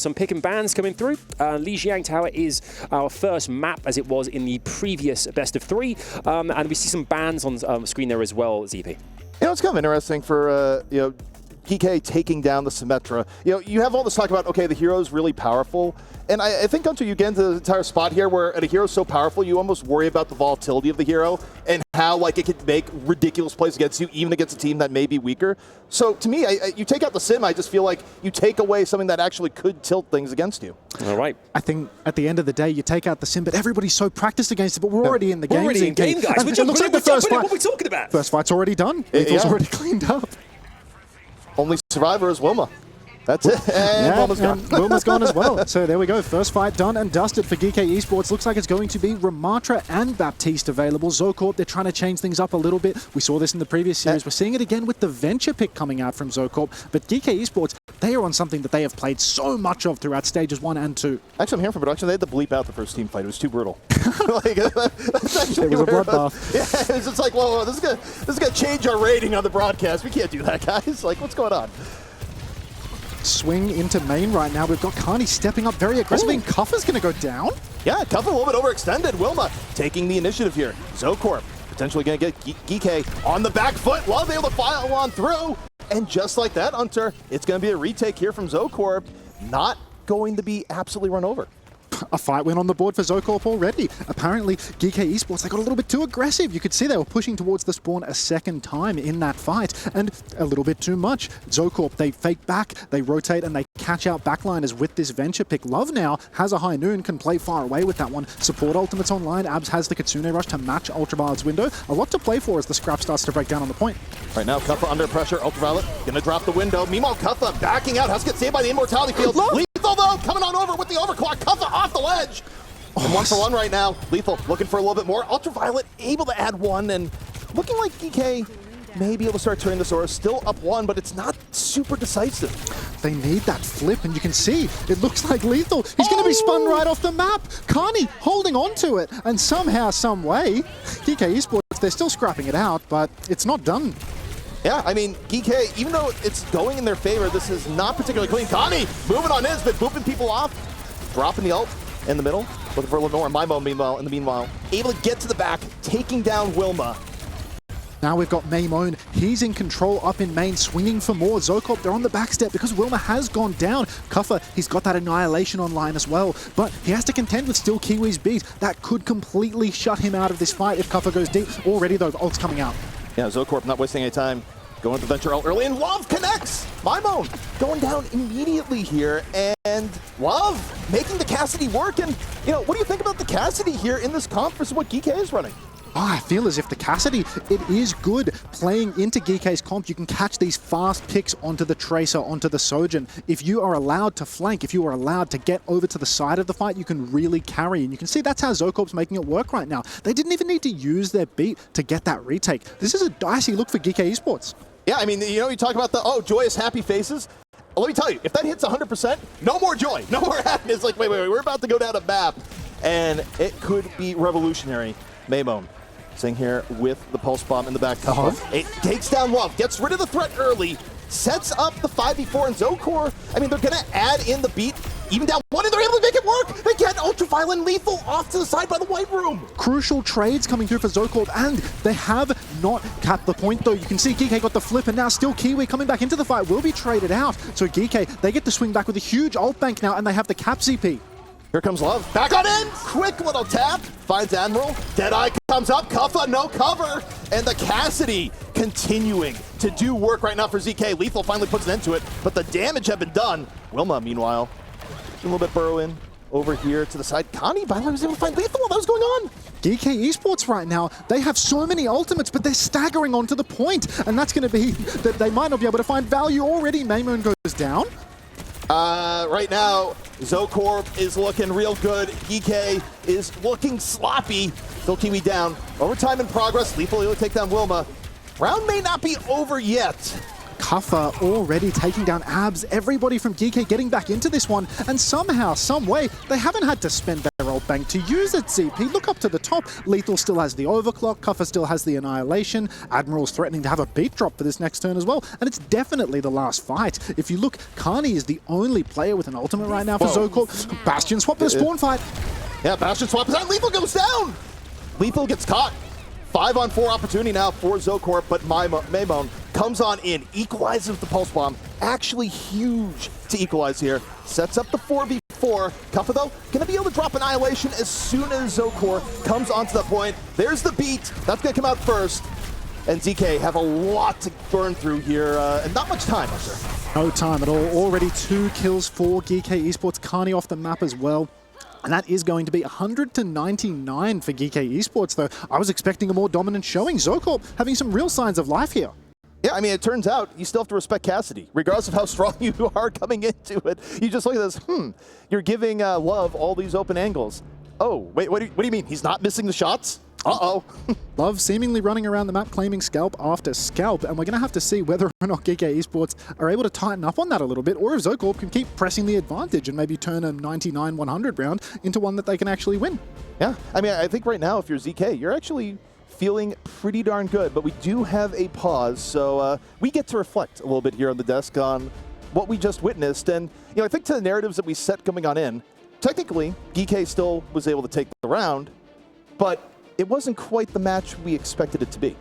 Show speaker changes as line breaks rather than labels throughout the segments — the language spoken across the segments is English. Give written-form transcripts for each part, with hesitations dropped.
Some pick and bans coming through. Lijiang Tower is our first map, as it was in the previous best of 3, and we see some bans on screen there as well. ZP.
You know, it's kind of interesting for Geekay taking down the Symmetra. You have all this talk about, okay, the hero's really powerful, and I think until you get into the entire spot here where a hero's so powerful, you almost worry about the volatility of the hero and how it could make ridiculous plays against you, even against a team that may be weaker. So to me, you take out the Sim, I just feel like you take away something that actually could tilt things against you.
All right.
I think at the end of the day, you take out the Sim, but everybody's so practiced against it, but we're already in the game.
We're already in game, guys.
It looks like the first fight.
What are we talking about?
First fight's already done. It's already cleaned up.
Only survivor is Wilma. That's it. And Wilma's gone.
Wilma's gone as well. So there we go. First fight done and dusted for Geekay Esports. Looks like it's going to be Ramatra and Baptiste available. ZoKorp, they're trying to change things up a little bit. We saw this in the previous series. We're seeing it again with the Venture pick coming out from ZoKorp. But Geekay Esports, they are on something that they have played so much of throughout stages 1 and 2.
Actually, I'm hearing from production, they had to bleep out the first team fight. It was too brutal. It was a
bloodbath.
Yeah, it's just like, whoa, this is gonna change our rating on the broadcast. We can't do that, guys. Like, what's going on?
Swing into main right now. We've got Carney stepping up very aggressively, and Kuffa's going to go down.
Yeah, Kuffa a little bit overextended. Wilma taking the initiative here. ZoKorp potentially going to get Geekay on the back foot. Love able to file on through. And just like that, Hunter, it's going to be a retake here from ZoKorp. Not going to be absolutely run over.
A fight win on the board for ZoKorp already. Apparently, Geekay Esports, they got a little bit too aggressive. You could see they were pushing towards the spawn a second time in that fight, and a little bit too much. ZoKorp, they fake back, they rotate, and they catch out backliners with this Venture pick. Love now has a high noon, can play far away with that one. Support ultimates online. Abs has the Kitsune Rush to match Ultraviolet's window. A lot to play for as the scrap starts to break down on the point.
Right now, Kuffa under pressure. Ultraviolet gonna drop the window. Meanwhile, Kuffa backing out. Has to get saved by the Immortality Field. Lethal, though, coming on over with the overclock. Kuffa off the ledge. And 1 for 1 right now. Lethal looking for a little bit more. Ultraviolet able to add 1, and looking like Geekay may be able to start turning this aura. Still up 1, but it's not super decisive.
They need that flip, and you can see it looks like Lethal. He's going to be spun right off the map. Carney holding on to it, and somehow, some way, Geekay Esports, they're still scrapping it out, but it's not done.
Yeah, I mean, Geekay, even though it's going in their favor, this is not particularly clean. Carney moving on his, but booping people off. Dropping the ult in the middle. Looking for a little more. Mimo, meanwhile, in the meanwhile, able to get to the back, taking down Wilma.
Now we've got Maimone. He's in control up in main, swinging for more. ZoKorp, they're on the back step because Wilma has gone down. Kuffa, he's got that Annihilation online as well, but he has to contend with still Kiwi's beat. That could completely shut him out of this fight if Kuffa goes deep. Already, though, the ult's coming out.
Yeah, ZoKorp not wasting any time. Going to the Venture ult early, and Love connects! Maimone going down immediately here, and Love making the Cassidy work. And, what do you think about the Cassidy here in this comp versus what Geekay is running?
I feel as if the Cassidy, it is good playing into Geekay's comp. You can catch these fast picks onto the Tracer, onto the Sojourn. If you are allowed to flank, if you are allowed to get over to the side of the fight, you can really carry. And you can see that's how ZoKorp's making it work right now. They didn't even need to use their beat to get that retake. This is a dicey look for Geekay Esports.
Yeah, I mean, you talk about the, joyous, happy faces. Well, let me tell you, if that hits 100%, no more joy, no more happiness. Like, wait, we're about to go down a map. And it could be revolutionary. Maimone sitting here with the Pulse Bomb in the back. It takes down Love, gets rid of the threat early, sets up the 5v4, and ZoKorp, I mean, they're going to add in the beat, even down 1, and they're able to make it work. They get Ultraviolet and Lethal off to the side by the White Room.
Crucial trades coming through for ZoKorp, and they have not capped the point, though. You can see Geekay got the flip, and now still Kiwi coming back into the fight will be traded out. So Geekay, they get to swing back with a huge ult bank now, and they have the cap CP.
Here comes Love. Back on in. Quick little tap. Finds Admiral. Deadeye comes up. Kuffa, no cover. And the Cassidy continuing to do work right now for ZK. Lethal finally puts an end to it, but the damage had been done. Wilma, meanwhile, a little bit burrow in over here to the side. Connie, by the way, was able to find Lethal while that was going on.
Geekay Esports right now, they have so many ultimates, but they're staggering onto the point. And that's going to be that they might not be able to find value already. Maimone goes down.
Right now, ZoKorp is looking real good. Geekay is looking sloppy. Still Kiwi down. Overtime in progress. Lethal able to take down Wilma. Round may not be over yet.
Kuffa already taking down Abs. Everybody from Geekay getting back into this one, and somehow, some way, they haven't had to spend their old bank to use it, ZP. Look up to the top. Lethal still has the overclock. Kuffa still has the annihilation. Admiral's threatening to have a beat drop for this next turn as well, and it's definitely the last fight. If you look, Carney is the only player with an ultimate right now for ZoKorp. Bastion swap the spawn fight.
Yeah, Bastion swap is out. Lethal goes down. Lethal gets caught. 5-on-4 opportunity now for ZoKorp, but Maymon comes on in, equalizes with the pulse bomb. Actually huge to equalize here. Sets up the 4v4. Kuffa, though, going to be able to drop Annihilation as soon as ZoKorp comes onto that point. There's the beat. That's going to come out first. And ZK have a lot to burn through here, and not much time, Hunter.
No time at all. Already 2 kills for Geekay Esports. Carney off the map as well. And that is going to be 100-99 for Geekay Esports, though. I was expecting a more dominant showing. ZoKorp having some real signs of life here.
Yeah, I mean, it turns out you still have to respect Cassidy. Regardless of how strong you are coming into it, you just look at this, you're giving Love all these open angles. Oh, wait, what do you mean? He's not missing the shots? Uh-oh.
Love seemingly running around the map claiming scalp after scalp, and we're going to have to see whether or not Geekay Esports are able to tighten up on that a little bit, or if ZoKorp can keep pressing the advantage and maybe turn a 99-100 round into one that they can actually win.
Yeah, I mean, I think right now, if you're ZK, you're actually feeling pretty darn good, but we do have a pause, so we get to reflect a little bit here on the desk on what we just witnessed, and I think to the narratives that we set coming on in, technically, Geekay still was able to take the round, but it wasn't quite the match we expected it to be.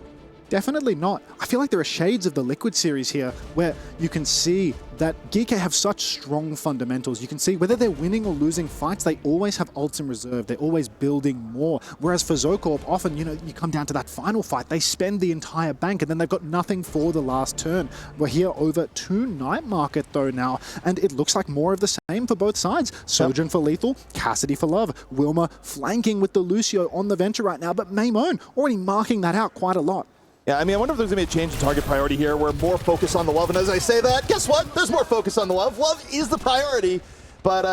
Definitely not. I feel like there are shades of the Liquid series here where you can see that Geekay have such strong fundamentals. You can see whether they're winning or losing fights, they always have ults in reserve. They're always building more. Whereas for ZoKorp, often, you come down to that final fight, they spend the entire bank and then they've got nothing for the last turn. We're here over 2 night market though now, and it looks like more of the same for both sides. Sojourn for Lethal, Cassidy for Love, Wilma flanking with the Lucio on the Venture right now, but Maymon already marking that out quite a lot.
Yeah, I mean, I wonder if there's going to be a change in target priority here where more focus on the Love. And as I say that, guess what? There's more focus on the Love. Love is the priority. But,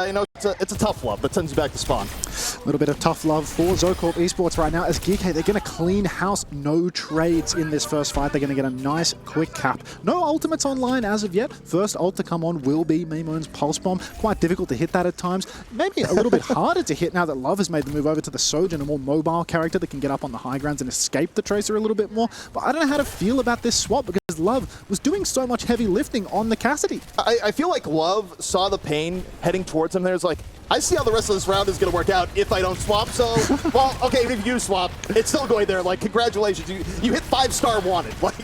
it's a tough Love that sends you back to spawn.
A little bit of tough love for ZoKorp Esports right now as Geekay, they're going to clean house. No trades in this first fight. They're going to get a nice quick cap. No ultimates online as of yet. First ult to come on will be Maymon's Pulse Bomb. Quite difficult to hit that at times. Maybe a little bit harder to hit now that Love has made the move over to the Sojourn, a more mobile character that can get up on the high grounds and escape the Tracer a little bit more. But I don't know how to feel about this swap because Love was doing so much heavy lifting on the Cassidy.
I feel like Love saw the pain heading towards him. There's like, I see how the rest of this round is going to work out if I don't swap. So, well, okay, even if you swap, it's still going there. Like, congratulations, you hit 5-star wanted. Like,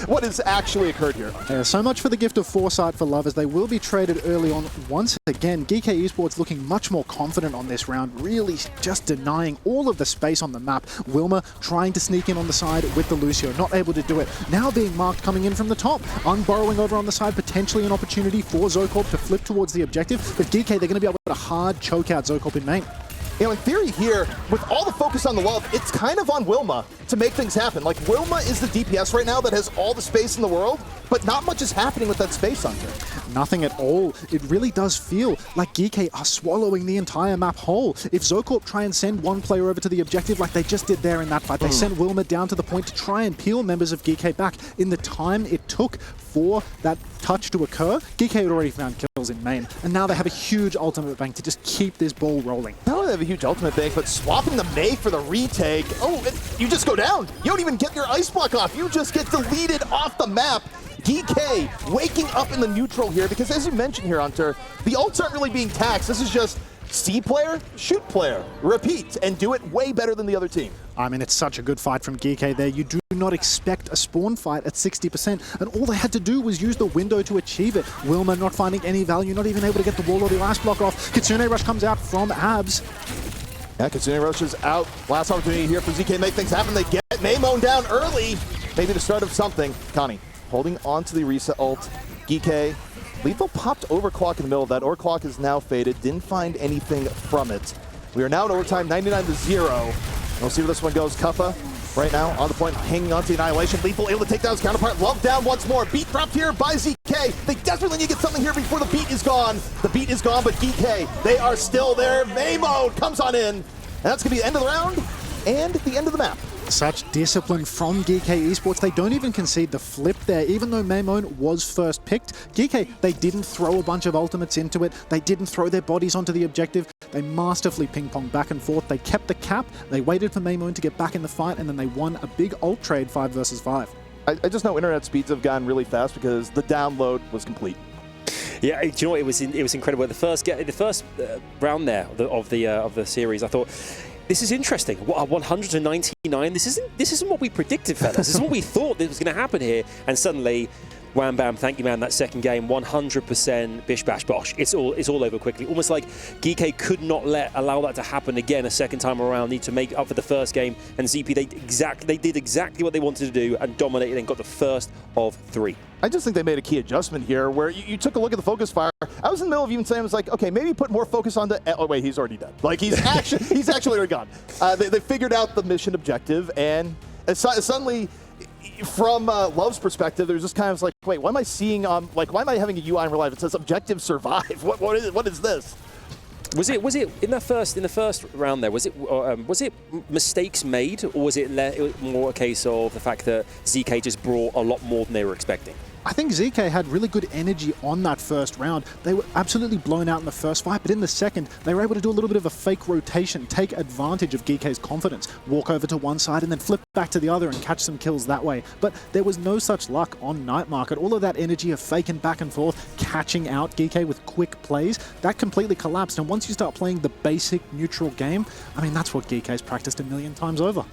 what has actually occurred here?
Yeah, so much for the gift of foresight for Love as they will be traded early on once again. Geekay Esports looking much more confident on this round, really just denying all of the space on the map. Wilma trying to sneak in on the side with the Lucio, not able to do it. Now being marked coming in from the top. Unburrowing over on the side, potentially an opportunity for ZoKorp to flip towards the objective, but Geekay, they're going to be able to hard choke out ZoKorp in main.
In theory here, with all the focus on the Love, it's kind of on Wilma to make things happen. Like, Wilma is the DPS right now that has all the space in the world, but not much is happening with that space on her.
Nothing at all. It really does feel like Geekay are swallowing the entire map whole. If ZoKorp try and send one player over to the objective like they just did there in that fight, they sent Wilma down to the point to try and peel members of Geekay back. In the time it took for that touch to occur, Geekay had already found kills in main, and now they have a huge ultimate bank to just keep this ball rolling.
Not only do they have a huge ultimate bank, but swapping the Mei for the retake, you just go down. You don't even get your ice block off. You just get deleted off the map. Geekay waking up in the neutral here because, as you mentioned here, Hunter, the ults aren't really being taxed. This is just see player, shoot player, repeat, and do it way better than the other team.
I mean, it's such a good fight from Geekay there. You do not expect a spawn fight at 60%, and all they had to do was use the window to achieve it. Wilma not finding any value, not even able to get the wall or the ice block off. Kitsune Rush comes out from Abs.
Yeah, Kitsune Rush is out. Last opportunity here for ZK to make things happen. They get Maymon down early. Maybe the start of something. Connie holding on to the reset ult. Geekay. Lethal popped overclock in the middle of that. Overclock is now faded. Didn't find anything from it. We are now in overtime, 99-0. We'll see where this one goes. Kuffa right now on the point, hanging on to the Annihilation. Lethal able to take down his counterpart. Love down once more. Beat dropped here by ZK. They desperately need to get something here before the beat is gone. The beat is gone, but Geekay, they are still there. Maymon comes on in. And that's going to be the end of the round and the end of the map
Such discipline from Geekay Esports. They don't even concede the flip there. Even though Maymone was first picked, Geekay, they didn't throw a bunch of ultimates into it. They didn't throw their bodies onto the objective. They masterfully ping-ponged back and forth. They kept the cap. They waited for Maymone to get back in the fight, and then they won a big ult trade 5 versus 5.
I just know internet speeds have gone really fast because the download was complete. Yeah,
do you know what? It was incredible. The first round there of the series, I thought, this is interesting. 199. This isn't what we predicted, fellas. This is what we thought that was going to happen here, and suddenly, wham bam, thank you, man. That second game, 100% bish bash bosh. It's all over quickly. Almost like Geekay could not allow that to happen again a second time around. Need to make up for the first game, and ZP they did exactly what they wanted to do and dominated and got the first of 3.
I just think they made a key adjustment here where you took a look at the focus fire. I was in the middle of even saying, I was like, okay, maybe put more focus on the... Oh, wait, he's already dead. Like, he's actually already gone. They figured out the mission objective, and suddenly, from Love's perspective, there's just kind of like, wait, why am I seeing... why am I having a UI in real life? It says objective survive. What is this?
Was it in the first round there? Was it mistakes made, or was it more a case of the fact that ZK just brought a lot more than they were expecting?
I think ZK had really good energy on that first round. They were absolutely blown out in the first fight, but in the second, they were able to do a little bit of a fake rotation, take advantage of Geekay's confidence, walk over to one side and then flip back to the other and catch some kills that way. But there was no such luck on Night Market. All of that energy of faking back and forth, catching out Geekay with quick plays, that completely collapsed. And once you start playing the basic neutral game, I mean, that's what Geekay's practiced a million times over.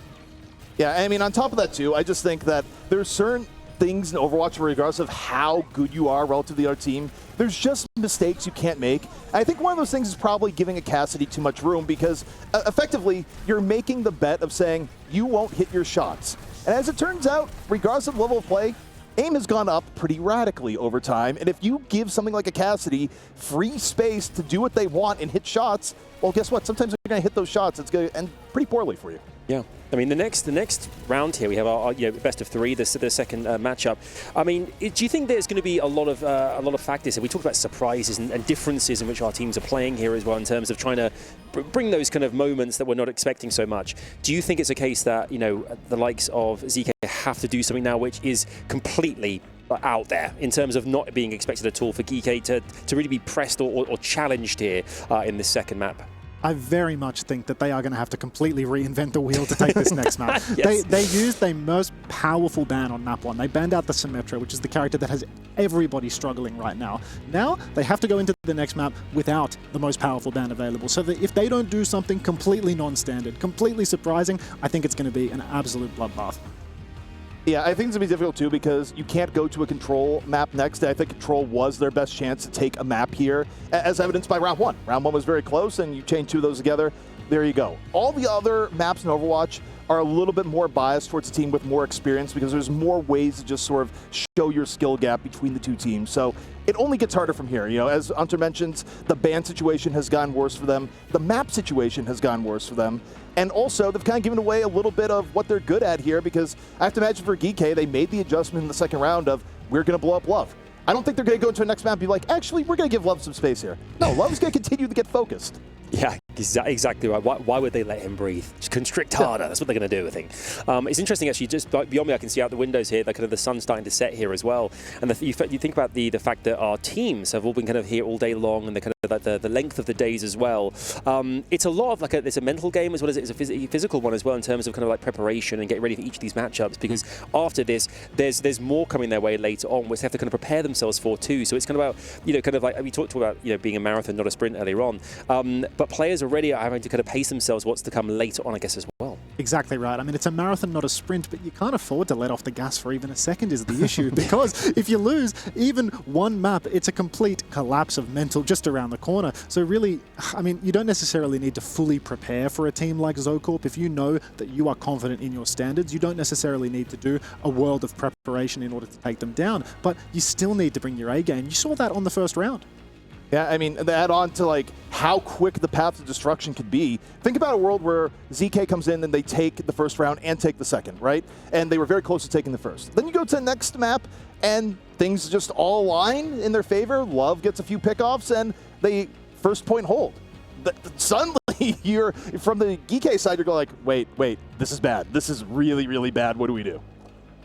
Yeah, I mean, on top of that too, I just think that there's certain things in Overwatch, regardless of how good you are relative to the other team, there's just mistakes you can't make. I think one of those things is probably giving a Cassidy too much room because effectively you're making the bet of saying you won't hit your shots. And as it turns out, regardless of level of play, aim has gone up pretty radically over time. And if you give something like a Cassidy free space to do what they want and hit shots, well, guess what? Sometimes you're going to hit those shots. It's going to end pretty poorly for you.
Yeah, I mean the next round here we have our best of 3, the second matchup. I mean, do you think there's going to be a lot of factors? We talked about surprises and differences in which our teams are playing here as well in terms of trying to bring those kind of moments that we're not expecting so much. Do you think it's a case that the likes of ZK have to do something now which is completely out there in terms of not being expected at all for Geekay to really be pressed or challenged here in this second map?
I very much think that they are going to have to completely reinvent the wheel to take this next map.
Yes.
They used their most powerful ban on map 1. They banned out the Symmetra, which is the character that has everybody struggling right now. Now, they have to go into the next map without the most powerful ban available. So that if they don't do something completely non-standard, completely surprising, I think it's going to be an absolute bloodbath.
Yeah, I think it's going to be difficult too because you can't go to a control map next. I think control was their best chance to take a map here, as evidenced by round 1. Round 1 was very close, and you chain 2 of those together. There you go. All the other maps in Overwatch are a little bit more biased towards a team with more experience because there's more ways to just sort of show your skill gap between the two teams. So it only gets harder from here. As Hunter mentions, the ban situation has gotten worse for them. The map situation has gotten worse for them. And also, they've kind of given away a little bit of what they're good at here because I have to imagine for Geekay, they made the adjustment in the second round of, we're going to blow up Love. I don't think they're going to go into the next map and be like, actually, we're going to give Love some space here. No, Love's going to continue to get focused.
Yeah, exactly right. Why would they let him breathe? Just constrict harder. That's what they're going to do, I think. It's interesting, actually, just beyond me, I can see out the windows here, kind of the sun's starting to set here as well. And you think about the fact that our teams have all been kind of here all day long and the kind of the length of the days as well. It's a lot of it's a mental game as well as it's a physical one as well in terms of kind of like preparation and getting ready for each of these matchups because after this, there's more coming their way later on which they have to kind of prepare themselves for too. So it's kind of about, kind of like we talked about, being a marathon, not a sprint earlier on. But players already are having to kind of pace themselves what's to come later on, I guess, as well.
Exactly right. I mean, it's a marathon, not a sprint, but you can't afford to let off the gas for even a second is the issue because if you lose even one map, it's a complete collapse of mental just around the corner. So really, I mean, you don't necessarily need to fully prepare for a team like ZoKorp. If you know that you are confident in your standards, you don't necessarily need to do a world of preparation in order to take them down, but you still need to bring your A game. You saw that on the first round.
Yeah, I mean, they add on to how quick the path to destruction could be. Think about a world where ZK comes in and they take the first round and take the second, right? And they were very close to taking the first. Then you go to the next map and things just all align in their favor. Love gets a few pickoffs and they first point hold. Suddenly you're from the Geekay side, you're going like, wait, this is bad. This is really, really bad. What do we do?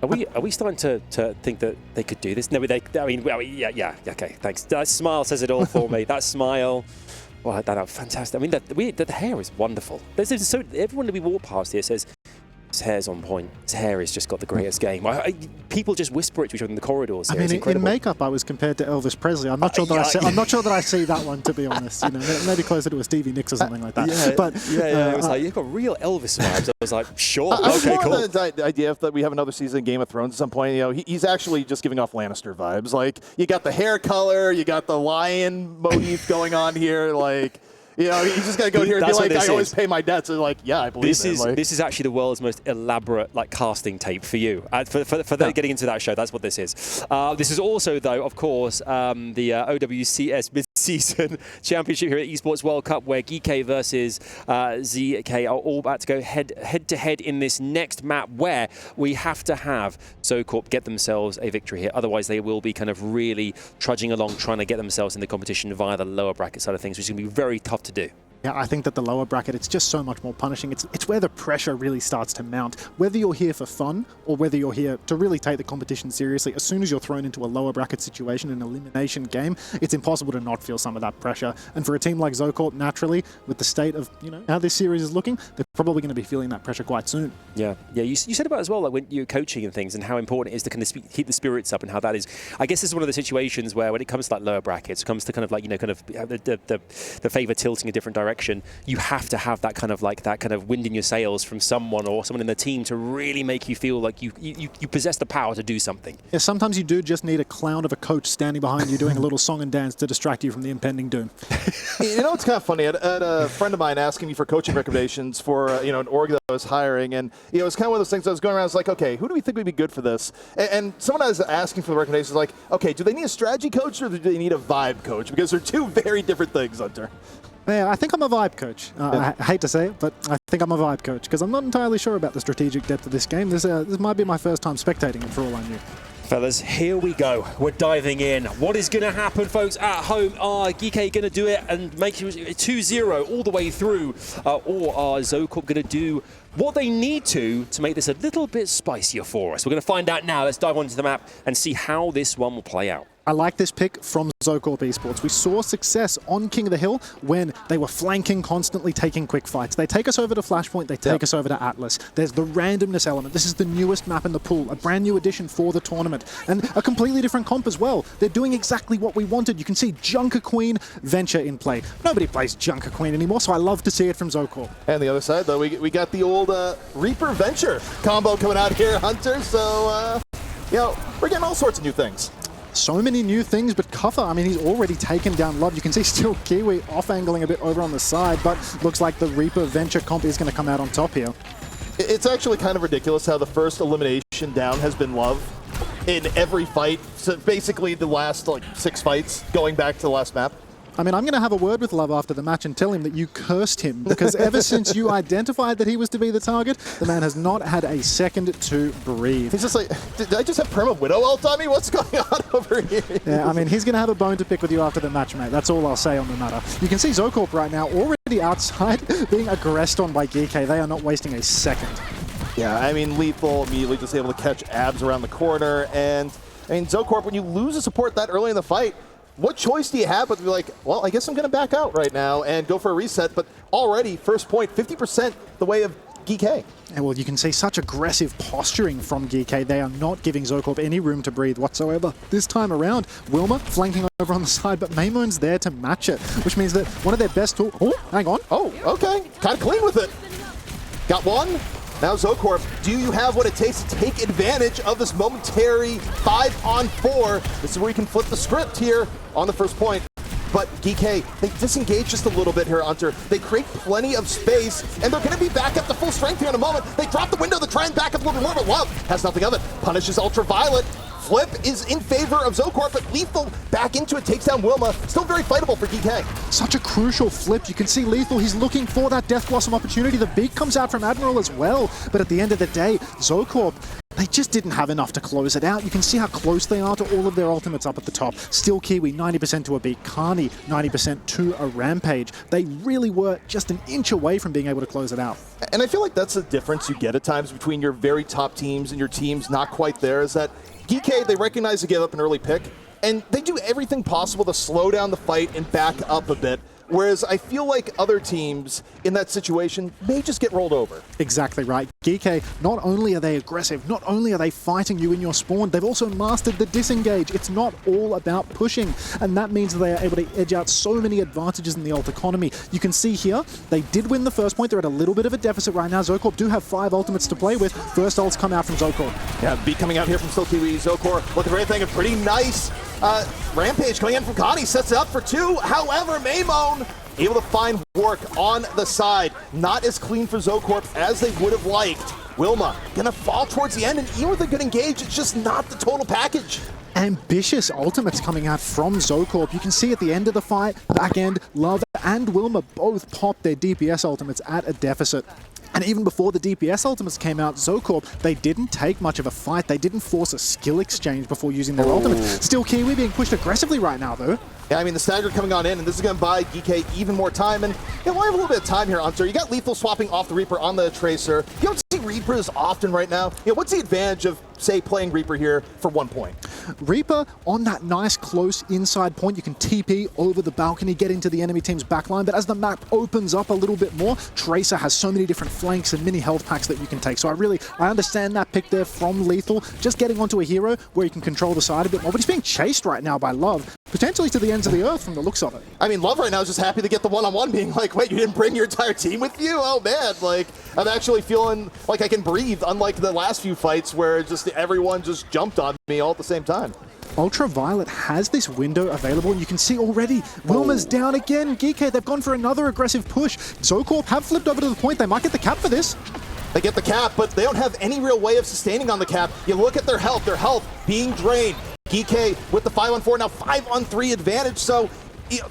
Are we starting to think that they could do this? No, yeah, okay, thanks. That smile says it all for me. That smile. Well, that's fantastic. I mean, the hair is wonderful. Everyone that we walk past here says, his hair's on point. His hair has just got the greatest game. People just whisper it to each other in the corridors.
I mean, in makeup, I was compared to Elvis Presley. I'm not sure that I see that one, to be honest. You know, maybe closer to a Stevie Nicks or something like that.
Yeah,
but
it was like you've got real Elvis vibes. I was like, sure,
okay,
cool.
The idea that we have another season of Game of Thrones at some point. You know, he's actually just giving off Lannister vibes. Like, you got the hair color, you got the lion motif going on here, like. You know, you just got to go here and be like, I always pay my debts. And like, yeah, I believe
this is actually the world's most elaborate casting tape for you. For getting into that show, that's what this is. This is also, though, of course, the OWCS mid-season championship here at Esports World Cup, where Geekay versus ZK are all about to go head-to-head in this next map, where we have to have ZoKorp get themselves a victory here. Otherwise, they will be kind of really trudging along, trying to get themselves in the competition via the lower bracket side of things, which is going to be very tough to do.
Yeah, I think that the lower bracket, it's just so much more punishing. It's where the pressure really starts to mount. Whether you're here for fun or whether you're here to really take the competition seriously, as soon as you're thrown into a lower bracket situation, an elimination game, it's impossible to not feel some of that pressure. And for a team like ZoKorp, naturally, with the state of, you know, how this series is looking, they're probably going to be feeling that pressure quite soon.
Yeah. You said about as well, like when you're coaching and things, and how important it is to kind of keep the spirits up, and how that is. I guess this is one of the situations where, when it comes to like lower brackets, it comes to kind of like, you know, kind of the favor tilting a different direction. You have to have that kind of wind in your sails from someone in the team to really make you feel like you possess the power to do something.
Yeah, sometimes you do just need a clown of a coach standing behind you doing a little song and dance to distract you from the impending doom.
You know, it's kind of funny. I had a friend of mine asking me for coaching recommendations for an org that I was hiring, and it was kind of one of those things. I was going around, I was like, okay, who do we think would be good for this? And someone I was asking for the recommendations was like, okay, do they need a strategy coach or do they need a vibe coach? Because they're two very different things, Hunter.
Yeah, I think I'm a vibe coach. I hate to say it, but I think I'm a vibe coach because I'm not entirely sure about the strategic depth of this game. This might be my first time spectating it, for all I knew.
Fellas, here we go. We're diving in. What is going to happen, folks, at home? Are Geekay going to do it and make it 2-0 all the way through? Or are ZoKorp going to do what they need to make this a little bit spicier for us? We're going to find out now. Let's dive onto the map and see how this one will play out.
I like this pick from ZoKorp Esports. We saw success on King of the Hill when they were flanking, constantly taking quick fights. They take us over to Flashpoint, they take us over to Atlas. There's the randomness element. This is the newest map in the pool, a brand new addition for the tournament, and a completely different comp as well. They're doing exactly what we wanted. You can see Junker Queen Venture in play. Nobody plays Junker Queen anymore, so I love to see it from ZoKorp.
And the other side, though, we got the old Reaper Venture combo coming out here, Hunter, so, we're getting all sorts of new things.
So many new things, but Kuffer, I mean, he's already taken down Love. You can see still Kiwi off-angling a bit over on the side, but looks like the Reaper Venture comp is going to come out on top here.
It's actually kind of ridiculous how the first elimination down has been Love in every fight. So basically the last, 6 fights going back to the last map.
I mean, I'm going to have a word with Love after the match and tell him that you cursed him, because ever since you identified that he was to be the target, the man has not had a second to breathe.
He's just like, did I just have Perma Widow ult on me? What's going on over here?
Yeah, I mean, he's going to have a bone to pick with you after the match, mate. That's all I'll say on the matter. You can see ZoKorp right now already outside being aggressed on by Geekay. They are not wasting a second.
Yeah, I mean, Lethal immediately just able to catch abs around the corner, and I mean, ZoKorp, when you lose a support that early in the fight, what choice do you have but to be like, well, I guess I'm going to back out right now and go for a reset, but already, first point, 50% the way of Geekay.
And well, you can see such aggressive posturing from Geekay. They are not giving ZoKorp any room to breathe whatsoever. This time around, Wilma flanking over on the side, but Maymoon's there to match it, which means that one of their best tools... Oh, hang on.
Oh, okay. Kind of clean with it. Got one. Now ZoKorp, do you have what it takes to take advantage of this momentary 5-on-4? This is where you can flip the script here on the first point. But Geekay, they disengage just a little bit here, Hunter. They create plenty of space, and they're going to be back up to full strength here in a moment. They drop the window to try and back up a little bit more, but Love has nothing of it. Punishes Ultraviolet. Flip is in favor of ZoKorp, but Lethal back into it, takes down Wilma. Still very fightable for Geekay.
Such a crucial flip. You can see Lethal, he's looking for that Death Blossom opportunity. The beak comes out from Admiral as well. But at the end of the day, ZoKorp, they just didn't have enough to close it out. You can see how close they are to all of their ultimates up at the top. Still Kiwi, 90% to a beat. Carney, 90% to a Rampage. They really were just an inch away from being able to close it out.
And I feel like that's the difference you get at times between your very top teams and your teams not quite there, is that Geekay, they recognize they gave up an early pick, and they do everything possible to slow down the fight and back up a bit. Whereas I feel like other teams in that situation may just get rolled over.
Exactly right. Geekay, not only are they aggressive, not only are they fighting you in your spawn, they've also mastered the disengage. It's not all about pushing, and that means that they are able to edge out so many advantages in the ult economy. You can see here, they did win the first point. They're at a little bit of a deficit right now. ZoKorp do have 5 ultimates to play with. First ults come out from ZoKorp.
Yeah, beat coming out here from Still Kiwi. ZoKorp looking for anything, a pretty nice Rampage coming in from Connie, sets it up for 2. However, Maymone able to find work on the side. Not as clean for ZoKorp as they would have liked. Wilma gonna fall towards the end, and even with a good engage, it's just not the total package.
Ambitious ultimates coming out from ZoKorp. You can see at the end of the fight, back end, Love and Wilma both popped their DPS ultimates at a deficit. And even before the DPS ultimates came out, ZoKorp, they didn't take much of a fight. They didn't force a skill exchange before using their ultimates. Still Kiwi being pushed aggressively right now, though.
Yeah, I mean, the stagger coming on in, and this is going to buy Geekay even more time. And yeah, we'll have a little bit of time here, Hunter. You got Lethal swapping off the Reaper on the Tracer. You don't see Reapers often right now. You know, what's the advantage of, say, playing Reaper here for 1 point?
Reaper on that nice close inside point. You can TP over the balcony, get into the enemy team's backline, but as the map opens up a little bit more, Tracer has so many different flanks and mini health packs that you can take. So I understand that pick there from Lethal, just getting onto a hero where he can control the side a bit more, but he's being chased right now by Love, potentially to the ends of the earth from the looks of it.
I mean, Love right now is just happy to get the one-on-one, being like, wait, you didn't bring your entire team with you? Oh man, like, I'm actually feeling like I can breathe, unlike the last few fights where just everyone just jumped on me all at the same time.
Ultraviolet has this window available, and you can see already Wilma's down again. Geekay, they've gone for another aggressive push. ZoKorp have flipped over to the point. They might get the cap for this.
They get the cap, but they don't have any real way of sustaining on the cap. You look at their health being drained. Geekay with the 5-on-4, now 5-on-3 advantage, so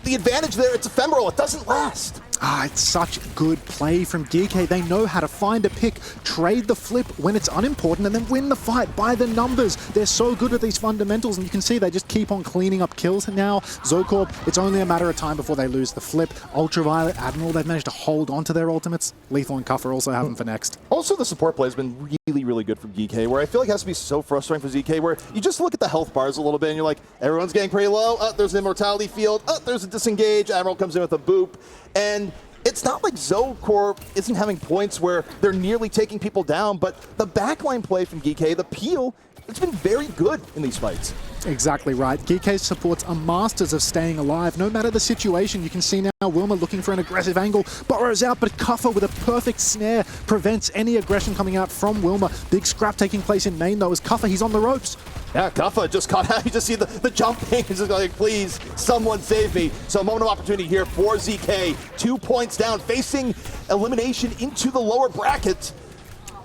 the advantage there, it's ephemeral, it doesn't last.
It's such good play from Geekay. They know how to find a pick, trade the flip when it's unimportant, and then win the fight by the numbers. They're so good at these fundamentals, and you can see they just keep on cleaning up kills now. ZoKorp, it's only a matter of time before they lose the flip. Ultraviolet, Admiral, they've managed to hold on to their ultimates. Lethal and Cuffer also have them for next.
Also, the support play has been really, really good from Geekay, where I feel like it has to be so frustrating for ZK, where you just look at the health bars a little bit, and you're like, everyone's getting pretty low. There's an immortality field. There's a disengage. Admiral comes in with a boop. And it's not like ZoKorp isn't having points where they're nearly taking people down, but the backline play from Geekay, the peel, it's been very good in these fights.
Exactly right. Geekay supports are masters of staying alive, no matter the situation. You can see now Wilma looking for an aggressive angle, burrows out, but Cuffer with a perfect snare prevents any aggression coming out from Wilma. Big scrap taking place in main though as Cuffer, he's on the ropes.
Yeah, Cuffer just caught out. You just see the jumping. He's just like, please, someone save me. So a moment of opportunity here for ZK. 2 points down, facing elimination into the lower bracket.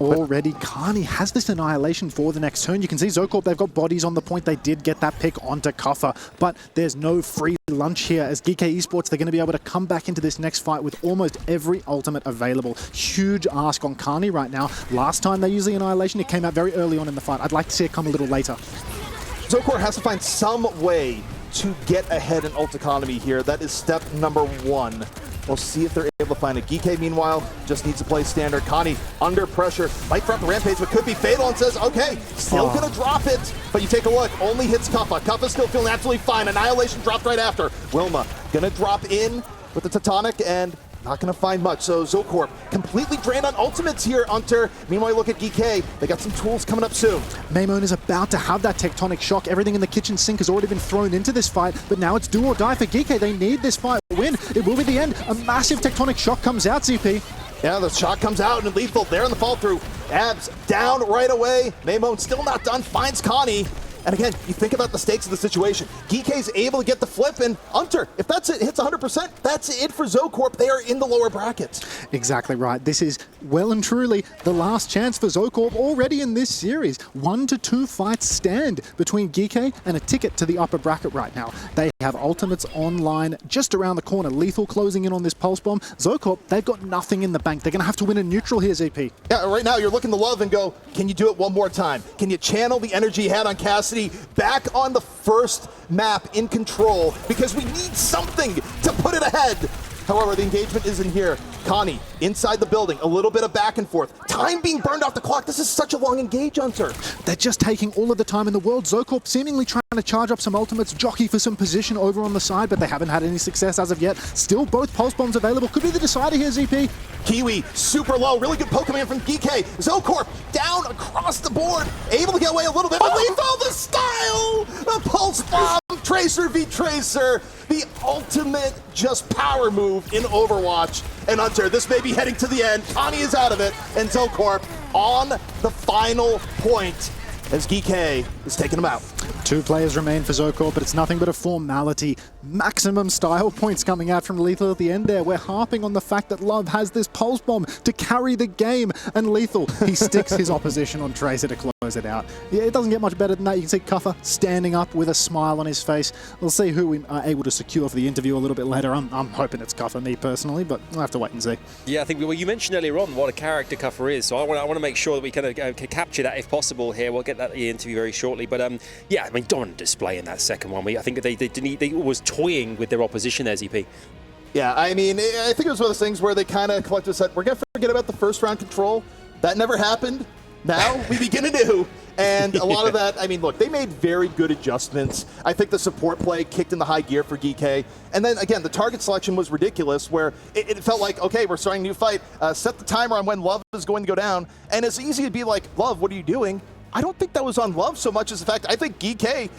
Already, Carney has this annihilation for the next turn. You can see ZoKorp, they've got bodies on the point. They did get that pick onto Cuffer, but there's no free lunch here as Geekay Esports, they're going to be able to come back into this next fight with almost every ultimate available. Huge ask on Carney right now. Last time they used the annihilation, it came out very early on in the fight. I'd like to see it come a little later.
ZoKorp has to find some way to get ahead in ult economy here. That is step number 1. We'll see if they're able to find it. Geekay, meanwhile, just needs to play standard. Connie, under pressure, might drop the Rampage, but could be fatal, and says, okay, still gonna drop it. But you take a look, only hits Cuffa. Cuffa's still feeling absolutely fine. Annihilation dropped right after. Wilma gonna drop in with the Tectonic, and not gonna find much. So ZoKorp completely drained on ultimates here, Hunter. Meanwhile, look at Geekay. They got some tools coming up soon.
Maymone is about to have that tectonic shock. Everything in the kitchen sink has already been thrown into this fight, but now it's do or die for Geekay. They need this fight to win. It will be the end. A massive tectonic shock comes out, ZP.
Yeah, the shot comes out and Lethal there in the fall through. Abs down right away. Maymone still not done, finds Connie. And again, you think about the stakes of the situation. Geekay's able to get the flip, and Hunter, if that's it, hits 100%, that's it for ZoKorp. They are in the lower brackets.
Exactly right. This is well and truly the last chance for ZoKorp already in this series. 1 to 2 fights stand between Geekay and a ticket to the upper bracket right now. They have ultimates online just around the corner. Lethal closing in on this pulse bomb. ZoKorp, they've got nothing in the bank. They're going to have to win a neutral here, ZP.
Yeah, right now you're looking to Love and go, can you do it one more time? Can you channel the energy you had on Cassidy back on the first map in control? Because we need something to put it ahead. However, the engagement isn't here. Connie, inside the building, a little bit of back and forth. Time being burned off the clock. This is such a long engage, Hunter.
They're just taking all of the time in the world. ZoKorp seemingly trying to charge up some ultimates, jockey for some position over on the side, but they haven't had any success as of yet. Still both pulse bombs available. Could be the decider here, ZP.
Kiwi, super low. Really good poke command from Geekay. ZoKorp down across the board. Able to get away a little bit, but Lethal the style! The pulse bomb, Tracer v Tracer. The ultimate just power move in Overwatch. And Hunter, this may be heading to the end. Connie is out of it, and ZoKorp on the final point as Geekay is taking him out.
2 players remain for ZoKorp, but it's nothing but a formality. Maximum style points coming out from Lethal at the end there. We're harping on the fact that Love has this pulse bomb to carry the game, and Lethal, he sticks his opposition on Tracer to close it out. Yeah, it doesn't get much better than that. You can see Cuffer standing up with a smile on his face. We'll see who we are able to secure for the interview a little bit later. I'm hoping it's Cuffer, me personally, but we'll have to wait and see.
Yeah, I think you mentioned earlier on what a character Cuffer is, so I want to make sure that we kind of capture that if possible here. We'll get that in the interview very shortly, but yeah, I mean, dominant display in that second one. I think they was toying with their opposition there, ZP.
Yeah, I mean, I think it was one of those things where they kind of collectively said, we're going to forget about the first round control. That never happened. Now we begin anew. And a lot of that, I mean, look, they made very good adjustments. I think the support play kicked in the high gear for Geekay. And then, again, the target selection was ridiculous, where it felt like, okay, we're starting a new fight. Set the timer on when Love is going to go down. And it's easy to be like, Love, what are you doing? I don't think that was on Love so much as the fact I think Geekay